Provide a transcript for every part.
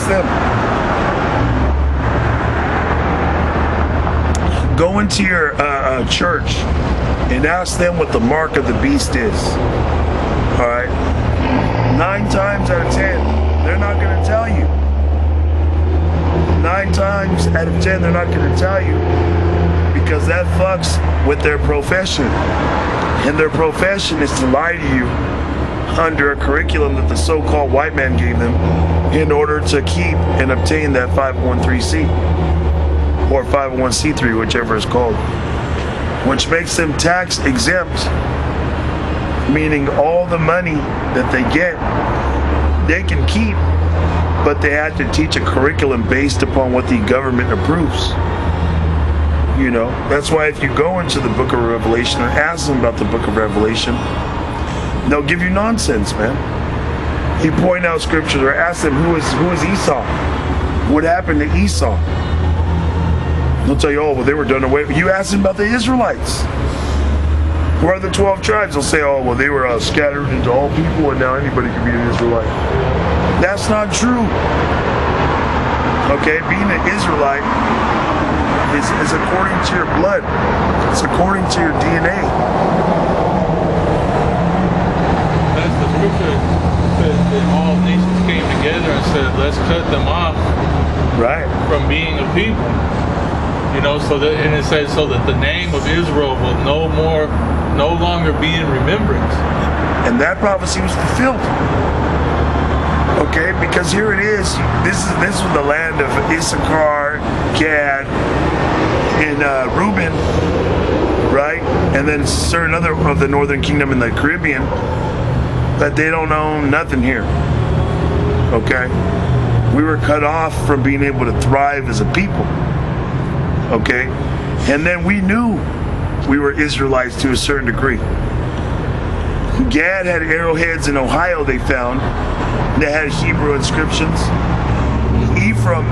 them. Go into your church and ask them what the mark of the beast is. All right? 9 times out of 10, they're not going to tell you. 9 times out of 10, they're not going to tell you, because that fucks with their profession. And their profession is to lie to you under a curriculum that the so-called white man gave them in order to keep and obtain that 501c or 501c3, whichever is called, which makes them tax exempt, meaning all the money that they get, they can keep, but they have to teach a curriculum based upon what the government approves. You know, that's why if you go into the book of Revelation and ask them about the book of Revelation, they'll give you nonsense, man. You point out scriptures or ask them who is Esau? What happened to Esau? They'll tell you, oh, well, they were done away with. You ask them about the Israelites. Where are the 12 tribes? They'll say, oh, well, they were scattered into all people, and now anybody can be an Israelite. That's not true. Okay, being an Israelite is according to your blood. It's according to your DNA. That's the scripture that all nations came together and said, let's cut them off from being a people. You know, and it says so that the name of Israel will no longer be in remembrance. And that prophecy was fulfilled. Okay, because here it is. This was the land of Issachar, Gad, and Reuben, right? And then certain other of the northern kingdom in the Caribbean, but they don't own nothing here. Okay, we were cut off from being able to thrive as a people. Okay, and then we knew we were Israelites to a certain degree. Gad had arrowheads in Ohio they found that had Hebrew inscriptions. Ephraim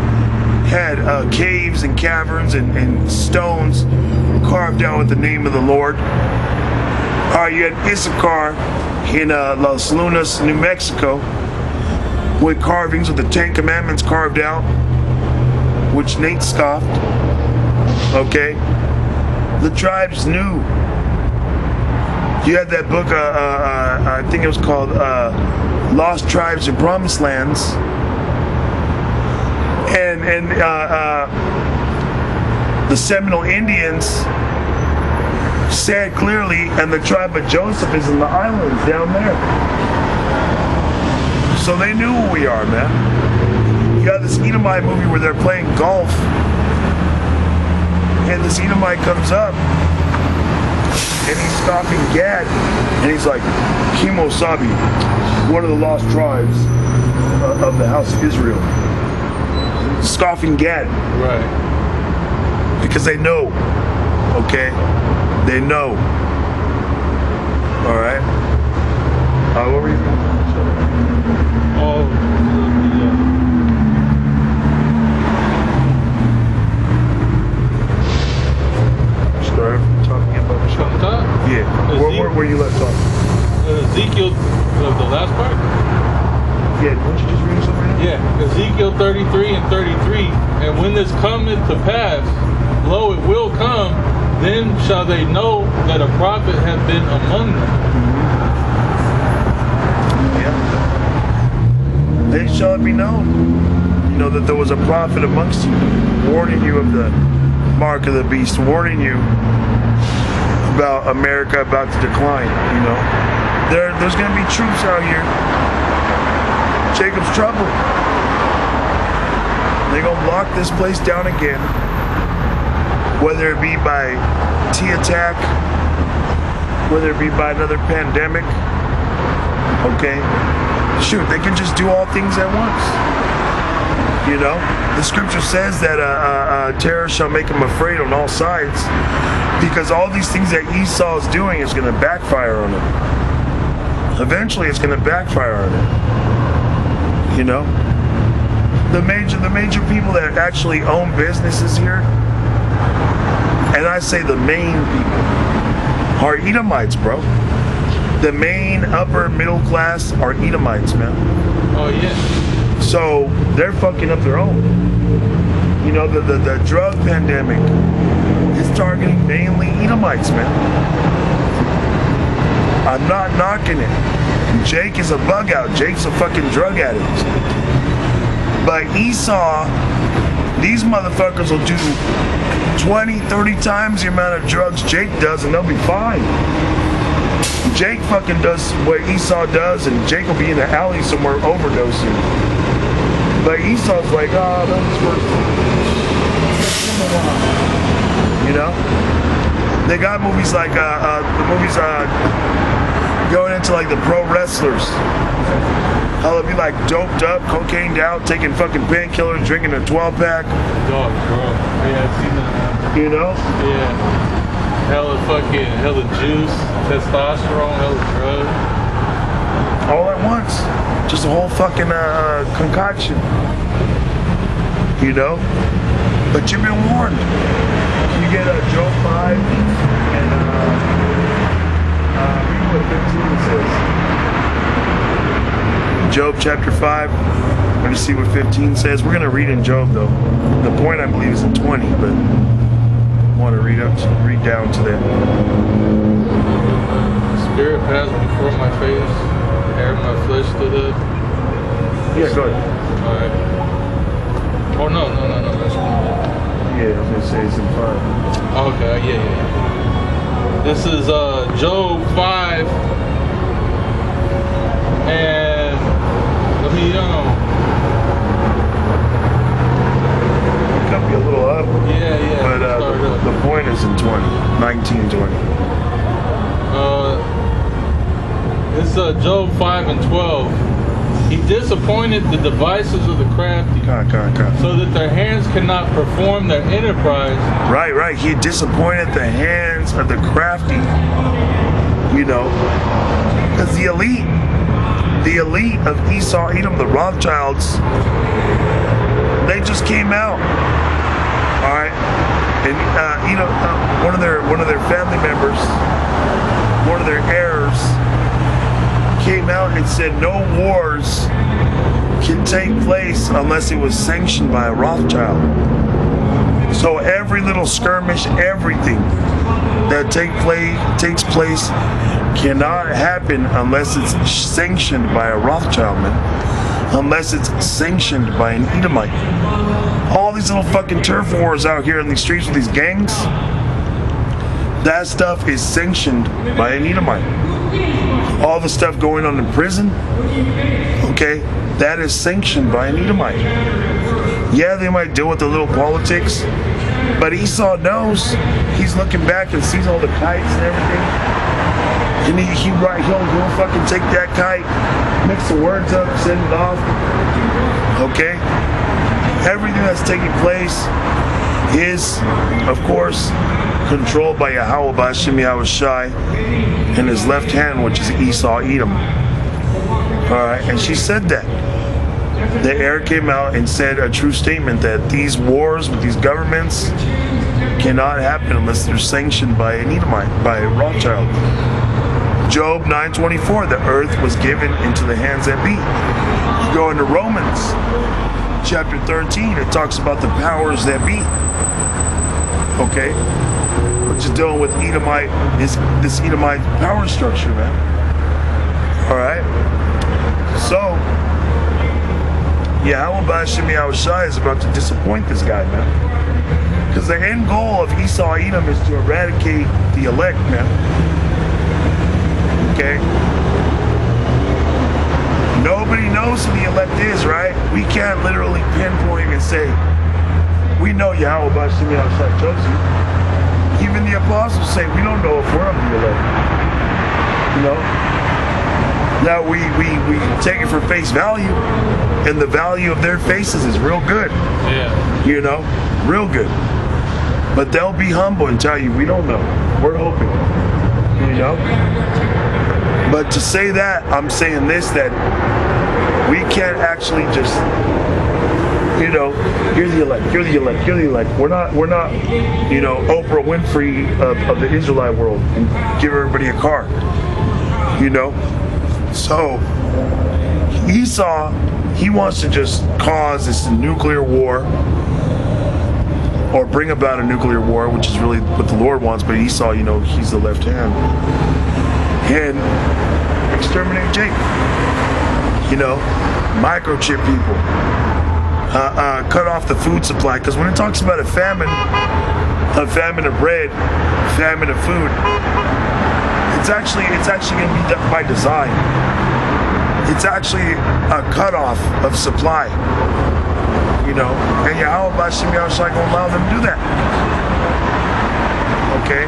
had caves and caverns and stones carved out with the name of the Lord. You had Issachar in Las Lunas, New Mexico, with carvings with the 10 Commandments carved out, which Nate scoffed. Okay, the tribes knew. You had that book, I think it was called Lost Tribes and Promised Lands, and the Seminole Indians said clearly, and the tribe of Joseph is in the islands down there. So they knew who we are, man. You got this Edomite movie where they're playing golf, and this Edomite comes up, and he's scoffing Gad, and he's like, Kimosabi, one of the lost tribes of the house of Israel. Scoffing Gad. Right. Because they know. Okay? They know. Alright? What were you doing? Oh, yeah. Start talking about the show. Yeah. Where you left off? Ezekiel, the last part? Yeah, don't you just read something right now? Yeah, Ezekiel 33 and 33. And when this cometh to pass, lo, it will come, then shall they know that a prophet hath been among them. Yeah. Then shall it be known, you know, that there was a prophet amongst you, warning you of the mark of the beast, warning you about America about to decline, you know. There's going to be troops out here. Jacob's trouble. They're going to lock this place down again, whether it be by T-attack, whether it be by another pandemic. Okay? Shoot, they can just do all things at once. You know? The scripture says that terror shall make them afraid on all sides, because all these things that Esau is doing is going to backfire on him. Eventually, it's going to backfire on him. You know, the major people that actually own businesses here, and I say the main people, are Edomites, bro. The main upper middle class are Edomites, man. Oh yeah. So they're fucking up their own. You know, the drug pandemic is targeting mainly Edomites, man. I'm not knocking it. Jake is a bug out. Jake's a fucking drug addict. But Esau, these motherfuckers will do 20, 30 times the amount of drugs Jake does and they'll be fine. Jake fucking does what Esau does and Jake will be in the alley somewhere overdosing. But Esau's like, oh, that's worse. You know? They got movies like, going into like the pro wrestlers. How they'll be like doped up, cocained out, taking fucking painkillers, drinking a 12-pack. Dog, bro. Yeah, I've seen that. You know? Yeah. Hella juice, testosterone, hella drugs. All at once. Just a whole fucking concoction. You know? But you've been warned. You get Job 5 and read what 15 says. Job chapter 5. We're going to see what 15 says. We're going to read in Job though. The point I believe is in 20, but I want to read down to that. Spirit passed before my face, hair of my flesh stood up. Yeah, go ahead. Alright. Oh no. That's Yeah, I was going to say it's in 5. Okay, yeah. This is Job 5. And let me Cut me a little up. Yeah. But the point is in 19, 20. It's Job 5 and 12. He disappointed the devices of the crafty, so that their hands cannot perform their enterprise. Right. He disappointed the hands of the crafty. You know, because the elite of Esau, Edom, the Rothschilds, they just came out. All right, and one of their family members, one of their heirs, came out and said no wars can take place unless it was sanctioned by a Rothschild. So every little skirmish, everything that takes place cannot happen unless it's sanctioned by a Rothschild, man. Unless it's sanctioned by an Edomite. All these little fucking turf wars out here in these streets with these gangs, that stuff is sanctioned by an Edomite. All the stuff going on in prison, okay, that is sanctioned by an Edomite. Yeah, they might deal with the little politics, but Esau knows. He's looking back and sees all the kites and everything, and he'll fucking take that kite, mix the words up, send it off. Okay, everything that's taking place is, of course, controlled by Yahweh B'Hashem Yahushai in his left hand, which is Esau Edom. Alright, and she said that. The heir came out and said a true statement that these wars with these governments cannot happen unless they're sanctioned by an Edomite, by a Rothschild. Job 9:24, the earth was given into the hands that be. You go into Romans chapter 13, it talks about the powers that be. Okay? Which is dealing with Edomite, this Edomite power structure, man. Alright? So, Yahweh B'Hashem Yahushai is about to disappoint this guy, man. Because the end goal of Esau Edom is to eradicate the elect, man. Okay? Nobody knows who the elect is, right? We can't literally pinpoint and say, we know Yahweh B'Hashem Yahushai chose you. Even the apostles say, we don't know if we're of the elect. You know? Now we take it for face value, and the value of their faces is real good. Yeah. You know? Real good. But they'll be humble and tell you, we don't know. We're hoping. You know? But to say that, I'm saying this, that we can't actually just, you know, you're the elect, you're the elect, you're the elect. We're not, you know, Oprah Winfrey of the Israelite world and give everybody a car. You know? So Esau he wants to just cause this nuclear war, or bring about a nuclear war, which is really what the Lord wants. But Esau, he's the left hand, and exterminate Jacob. Microchip people, cut off the food supply. Because when it talks about a famine of bread, famine of food, it's actually going to be done by design. It's actually a cutoff of supply. And Yahweh Bashim Yahushua gonna allow them to do that. Okay?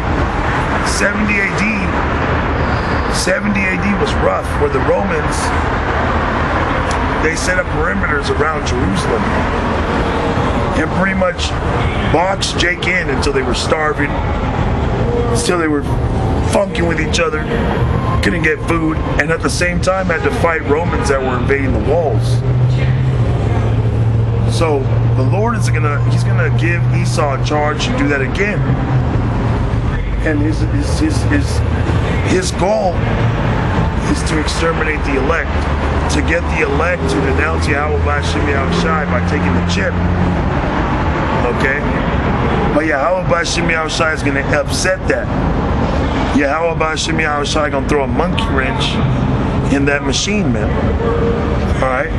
70 AD was rough, where the Romans, they set up perimeters around Jerusalem and pretty much boxed Jake in until they were starving, until they were funking with each other, couldn't get food, and at the same time had to fight Romans that were invading the walls. So the Lord he's gonna give Esau a charge to do that again. And his goal is to exterminate the elect, to get the elect to denounce Yahweh Bashim Yahushai by taking the chip. Okay? But Yahweh Bashim Yahushai is gonna upset that. Yahweh Bashim Yahushai gonna throw a monkey wrench in that machine, man. Alright?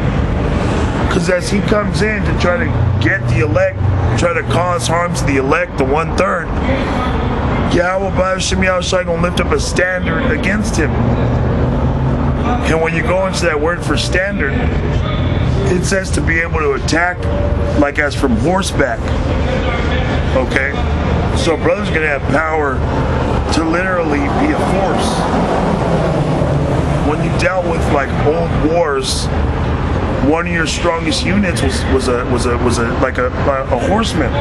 Because as he comes in to try to get the elect, try to cause harm to the elect, the 1/3, Yahweh Bashim Yahushai gonna lift up a standard against him. And when you go into that word for standard, it says to be able to attack like as from horseback. Okay? So brother's gonna have power to literally be a force. When you dealt with like old wars, one of your strongest units was a horseman.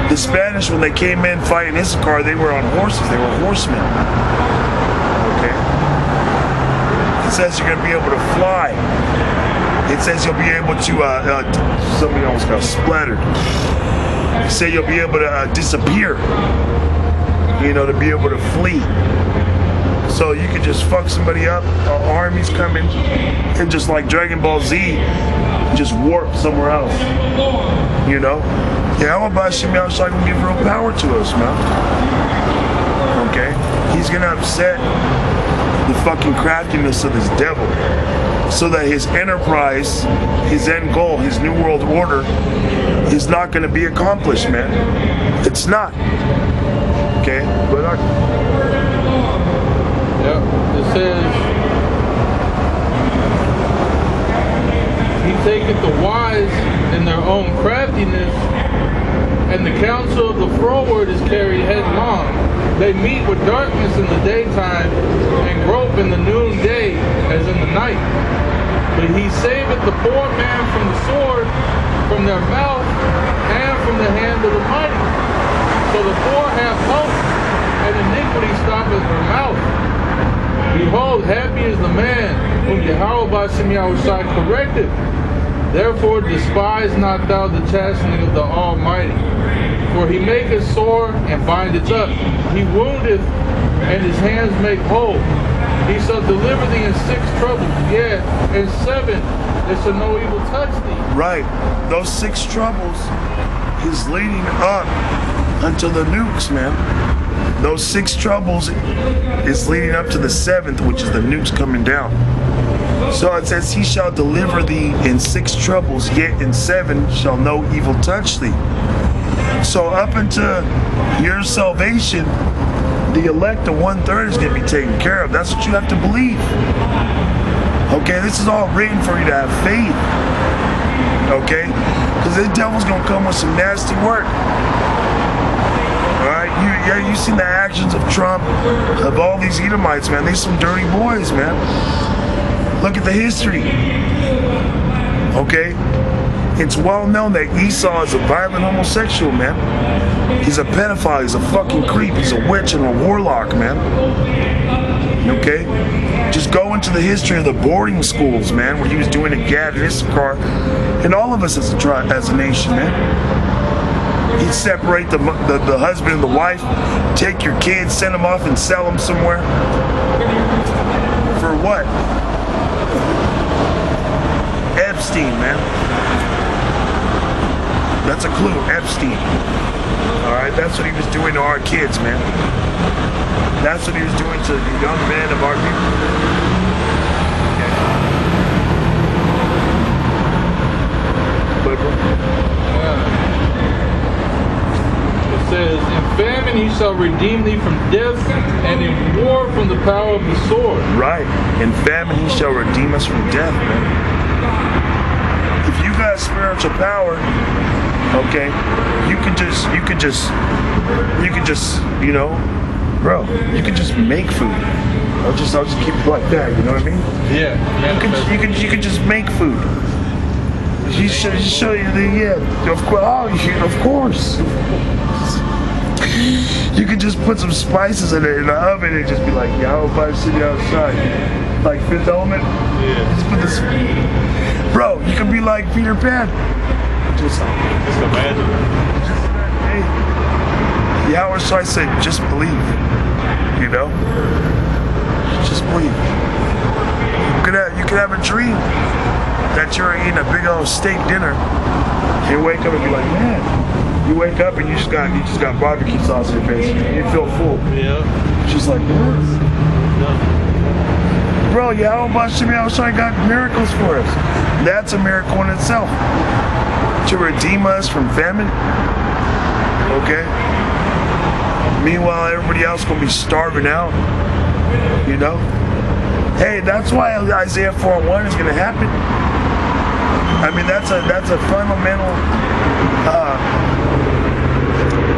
The Spanish, when they came in fighting Issachar, they were on horses. They were horsemen. Okay. It says you're going to be able to fly. It says you'll be able to. Somebody almost got splattered. It says you'll be able to disappear. To be able to flee. So you could just fuck somebody up, armies coming, and just like Dragon Ball Z, just warp somewhere else. Yahweh Bashim Yahushua gonna give real power to us, man. Okay? He's gonna upset the fucking craftiness of this devil, so that his enterprise, his end goal, his new world order is not gonna be accomplished, man. It's not. Okay? But it says, he taketh the wise in their own craftiness, and the counsel of the froward is carried headlong. They meet with darkness in the daytime, and grope in the noonday as in the night. But he saveth the poor man from the sword, from their mouth, and from the hand of the mighty. So the poor have hope, and iniquity stoppeth her mouth. Behold, happy is the man whom Yahweh Bashim Yahushai correcteth. Therefore despise not thou the chastening of the Almighty. For he maketh sore and bindeth up. He woundeth, and his hands make whole. He shall deliver thee in 6 troubles. Yeah, in 7 there shall no evil touch thee. Right. Those 6 troubles is leading up until the nukes, man. Those 6 troubles is leading up to the 7th, which is the nukes coming down. So it says, he shall deliver thee in 6 troubles, yet in 7 shall no evil touch thee. So up until your salvation, the elect of 1/3 is going to be taken care of. That's what you have to believe. Okay, this is all written for you to have faith. Okay? Because the devil's going to come with some nasty work. You seen the actions of Trump, of all these Edomites, man. They're some dirty boys, man. Look at the history. Okay? It's well known that Esau is a violent homosexual, man. He's a pedophile, he's a fucking creep, he's a witch and a warlock, man. Okay? Just go into the history of the boarding schools, man, where he was doing a Gad and Issachar, and all of us as a nation, man. He'd separate the husband and the wife, take your kids, send them off and sell them somewhere. For what? Epstein, man. That's a clue, Epstein. All right, that's what he was doing to our kids, man. That's what he was doing to the young men of our people. It says, in famine he shall redeem thee from death, and in war from the power of the sword. Right. In famine he shall redeem us from death, man. If you got spiritual power, okay, you can just, you know, bro, you can just make food. I'll just keep it like that, you know what I mean? Yeah. You can just make food. You show you the, yeah, of course. Oh, of course. You could just put some spices in the oven and just be like, yeah, I'll buy sitting outside. Like Fifth Element. Yeah. Just put this. Bro, you could be like Peter Pan. Just imagine. Hey, Yahweh Shai said, just believe. You know? Just believe. You could have a dream that you're eating a big old steak dinner. You wake up and be like, man. You wake up and you just got barbecue sauce in your face. You feel full. Yeah. Just like, what? Bro, Yahweh Shai got miracles for us. That's a miracle in itself. To redeem us from famine. Okay? Meanwhile, everybody else gonna be starving out. You know? Hey, that's why Isaiah 4:1 is gonna happen. I mean, that's a fundamental,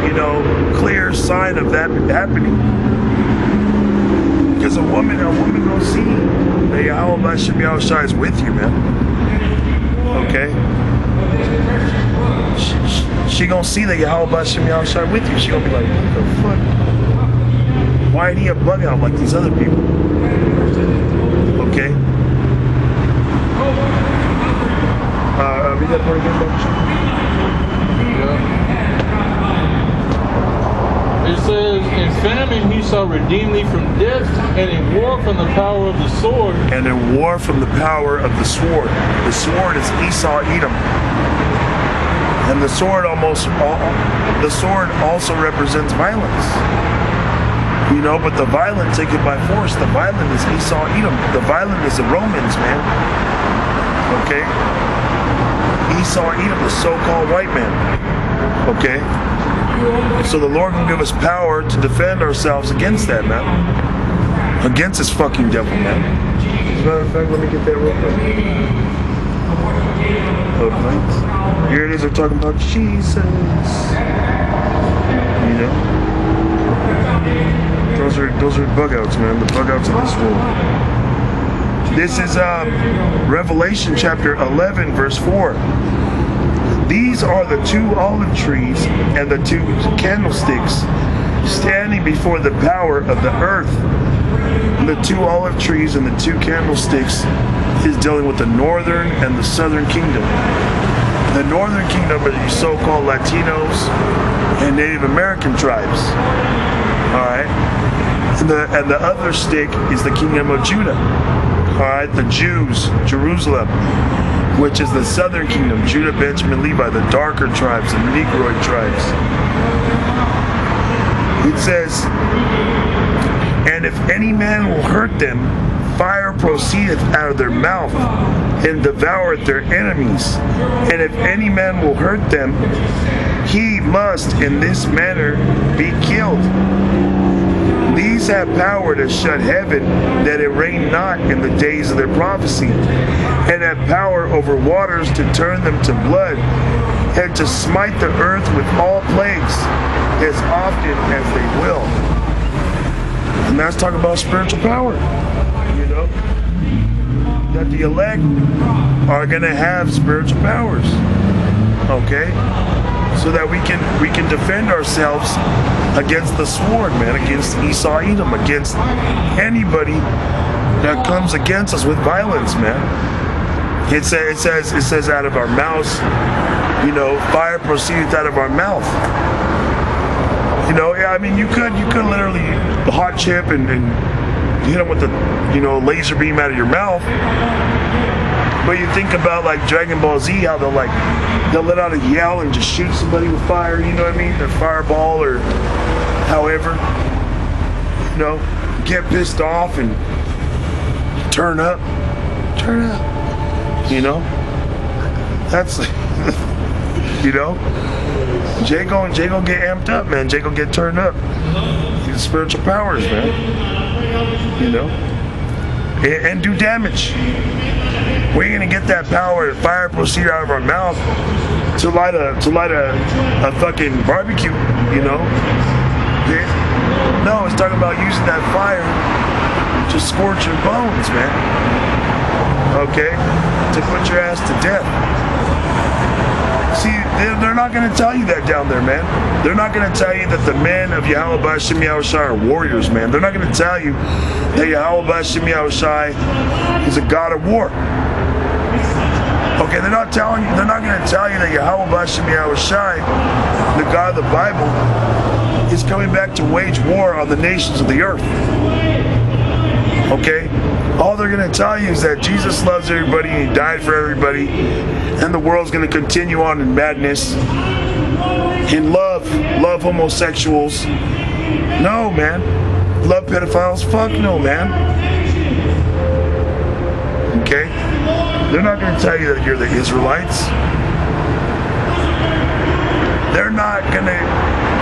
you know, clear sign of that happening. Because a woman gonna see that Yahweh Shai is with you, man. Okay? She gonna see that Yahweh Shai with you. She gonna be like, what the fuck? Why ain't he a bug out like these other people? Okay? Read that part again, yeah. It says, in famine he shall redeem thee from death, and in war from the power of the sword. And in war from the power of the sword. The sword is Esau Edom. And the sword also represents violence. You know, but the violent take it by force. The violent is Esau Edom. The violent is the Romans, man. Okay? Esau Edom, the so-called white man. Okay? So the Lord can give us power to defend ourselves against that, man. Against this fucking devil, man. As a matter of fact, let me get that real quick. Here it is, they're talking about Jesus. You know? Those are bug outs, man. The bug outs of this world. This is Revelation chapter 11, verse 4. These are the two olive trees and the two candlesticks standing before the power of the earth. The two olive trees and the two candlesticks is dealing with the northern and the southern kingdom. The northern kingdom are the so-called Latinos and Native American tribes. Alright? And the other stick is the kingdom of Judah. Alright, the Jews, Jerusalem, which is the southern kingdom, Judah, Benjamin, Levi, the darker tribes, the Negroid tribes. It says, and if any man will hurt them, fire proceedeth out of their mouth, and devoureth their enemies. And if any man will hurt them, he must in this manner be killed. These have power to shut heaven, that it rain not in the days of their prophecy, and have power over waters to turn them to blood, and to smite the earth with all plagues, as often as they will. And that's talking about spiritual power, you know? That the elect are going to have spiritual powers, okay? So that we can defend ourselves against the sword, man, against Esau Edom, against anybody that comes against us with violence, man. It says out of our mouths, you know, fire proceedeth out of our mouth. You know, I mean, you could literally hot chip and You hit them with the, laser beam out of your mouth. But you think about like Dragon Ball Z, how they'll let out a yell and just shoot somebody with fire, you know what I mean? Their fireball or however. Get pissed off and turn up. That's Jay gon' get amped up, man. Jay gon' get turned up. His spiritual powers, man. And do damage. We ain't gonna get that power and fire proceed out of our mouth to light a fucking barbecue, No, it's talking about using that fire to scorch your bones, man. Okay? To put your ass to death. See, they're not going to tell you that down there, man. They're not going to tell you that the men of Yahweh Shem Yahushai are warriors, man. They're not going to tell you that Yahweh Shem Yahushai is a god of war. Okay, they're not going to tell you that Yahweh Shem Yahushai, the God of the Bible, is coming back to wage war on the nations of the earth. Okay? All they're going to tell you is that Jesus loves everybody and He died for everybody, and the world's going to continue on in madness, in love homosexuals. No, man. Love pedophiles? Fuck no, man. Okay? They're not going to tell you that you're the Israelites. They're not going to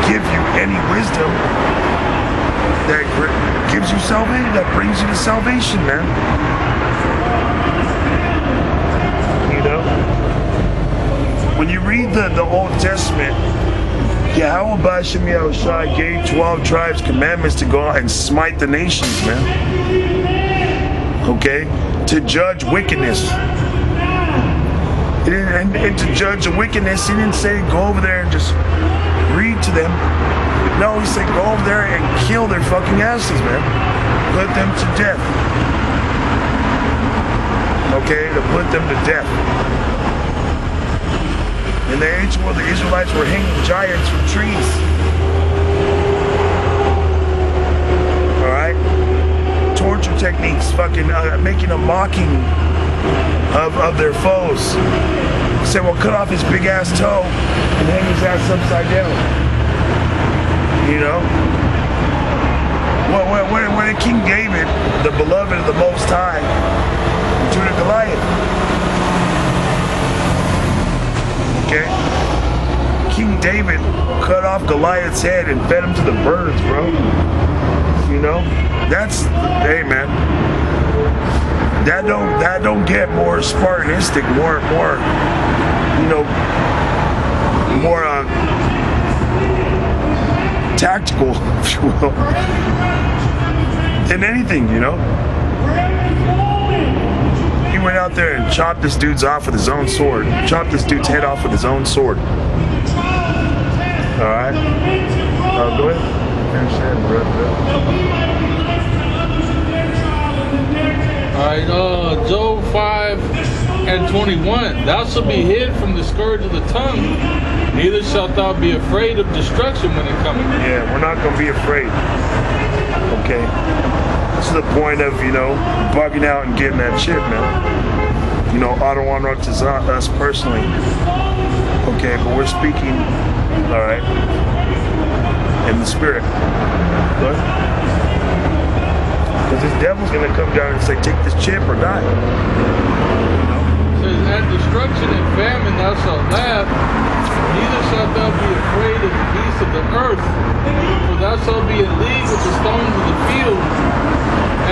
give you any wisdom that gives you salvation, that brings you to salvation, man. When you read the Old Testament, Yahweh Shem Yahushai gave 12 tribes commandments to go out and smite the nations, man. Okay? To judge wickedness. And to judge the wickedness, He didn't say go over there and just read to them. No, He said go over there and kill their fucking asses, man. Put them to death. Okay? To put them to death. In the ancient world, the Israelites were hanging giants from trees. Alright? Torture techniques, fucking making a mocking of their foes. Say, well, cut off his big ass toe and hang his ass upside down. When King David, the beloved of the Most High, drew to Goliath. Okay? King David cut off Goliath's head and fed him to the birds, bro. That's, hey, man. That don't get more Spartanistic, more tactical, if you will, than anything, He went out there and chopped this dude's off with his own sword. Chopped this dude's head off with his own sword. Alright? Go ahead. Finish that, bro. Alright, Job 5:21. Thou shalt be hid from the scourge of the tongue, neither shalt thou be afraid of destruction when it cometh. Yeah, we're not going to be afraid. Okay? To the point of, bugging out and getting that shit, man. I don't want to to us personally. Okay, but we're speaking, alright, in the spirit. What? Because this devil's going to come down and say, take this chip or die. It says, at destruction and famine thou shalt laugh, neither shalt thou be afraid of the beasts of the earth, for thou shalt be in league with the stones of the field,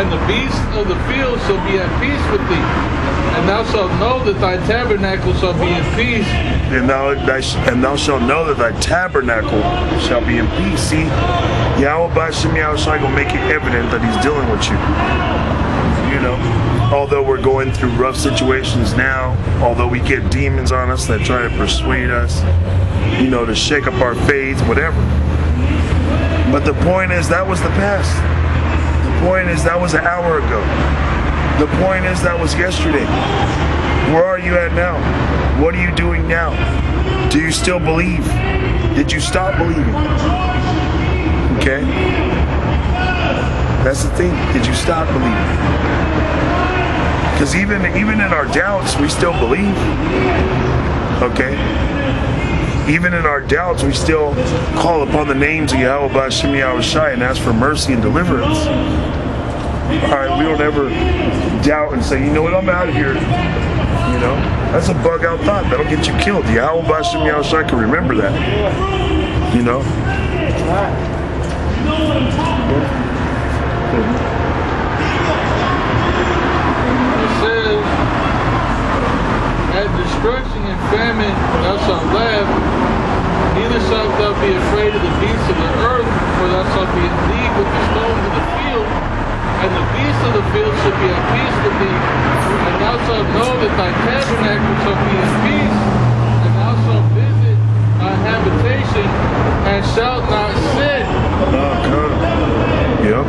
and the beasts of the field shall be at peace with thee. And thou shalt know that thy tabernacle shall be in peace. And thou shalt know that thy tabernacle shall be in peace. See, Yahweh Shem Yahushai will make it evident that He's dealing with you. Although we're going through rough situations now, although we get demons on us that try to persuade us, to shake up our faith, whatever. But the point is, that was the past. The point is, that was an hour ago. The point is, that was yesterday. Where are you at now? What are you doing now? Do you still believe? Did you stop believing? Okay? That's the thing. Did you stop believing? Because even in our doubts, we still believe. Okay? Even in our doubts, we still call upon the names of Yahweh B'Hashem Yahweh Shai and ask for mercy and deliverance. Alright, we don't ever doubt and say, you know what, I'm out of here. You know? That's a bug out thought. That'll get you killed. Yahweh B'Hashem Yahweh Shai can remember that. You know? It says, at destruction and famine thou shalt laugh, neither shalt thou be afraid of the beasts of the earth, for thou shalt be in league with the stones of the field, and the beasts of the field shall be at peace with thee, and thou shalt know that thy tabernacle shall be in peace, and thou shalt visit thy habitation, and shalt not sin. Yep.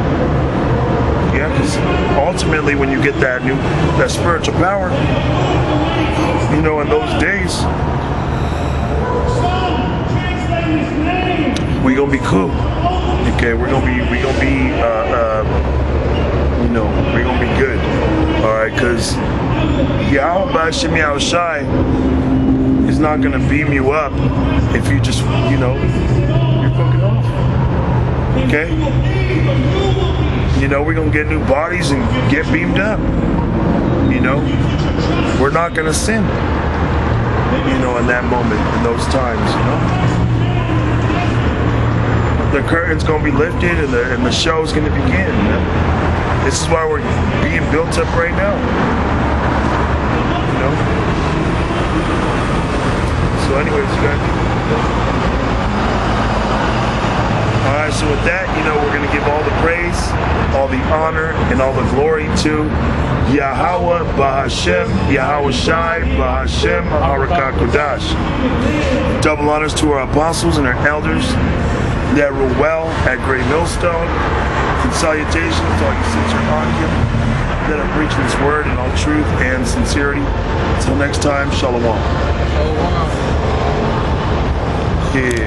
Yeah, because ultimately when you get that spiritual power, you know, in those days, we gonna be cool. Okay, we're gonna be we're gonna be good. All right, because Yahweh B'Hashem Yahweh Shai is not gonna beam you up if you just, you know, you're fucking off. Okay? You know, we're gonna get new bodies and get beamed up. You know? We're not gonna sin. You know, in that moment, in those times, you know? The curtain's gonna be lifted and the show's gonna begin. You know? This is why we're being built up right now. You know? So anyways, you guys. Alright, so with that, you know, we're going to give all the praise, all the honor, and all the glory to Yahweh B'Hashem, Yahweh Shai, B'Hashem, Harakakodash. Double honors to our apostles and our elders that rule well at Great Millstone. And salutations to all you sincere Akim that are preaching this word in all truth and sincerity. Until next time, Shalom. Shalom. Yeah.